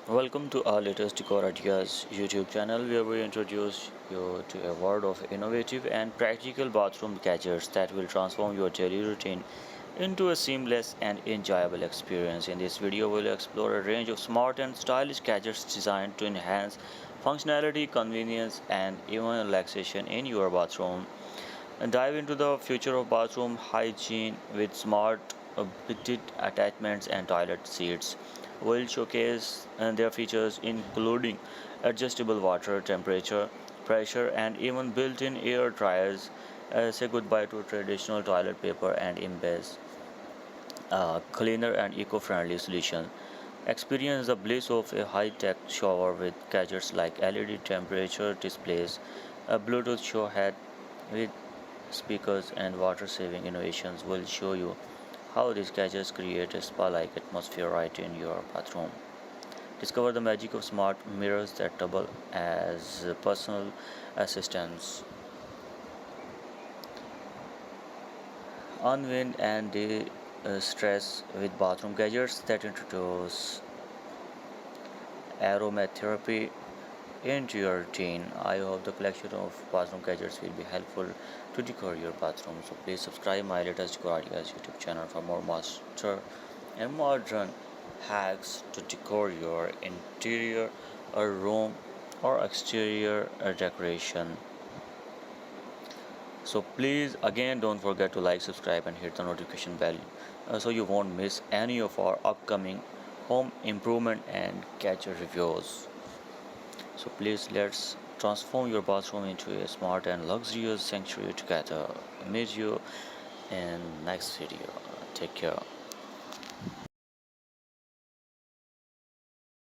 Welcome to our latest Decor Ideas YouTube channel where we introduce you to a world of innovative and practical bathroom gadgets that will transform your daily routine into a seamless and enjoyable experience. In this video, we'll explore a range of smart and stylish gadgets designed to enhance functionality, convenience, and even relaxation in your bathroom. And dive into the future of bathroom hygiene with smart fitted attachments and toilet seats. We'll showcase their features including adjustable water temperature, pressure, and even built-in air dryers. Say goodbye to traditional toilet paper and embrace cleaner and eco-friendly solution. Experience the bliss of a high-tech shower with gadgets like LED temperature displays, a Bluetooth shower head with speakers, and water-saving innovations will show you how these gadgets create a spa-like atmosphere right in your bathroom. Discover the magic of smart mirrors that double as personal assistants. Unwind and de-stress with bathroom gadgets that introduce aromatherapy into your routine. I hope the collection of bathroom gadgets will be helpful to decor your bathroom. So please subscribe my latest Decor Ideas YouTube channel for more master and modern hacks to decor your interior room or exterior decoration. So please again don't forget to like, subscribe, and hit the notification bell so you won't miss any of our upcoming home improvement and gadget reviews. So please let's transform your bathroom into a smart and luxurious sanctuary together. Meet you in next video. Take care.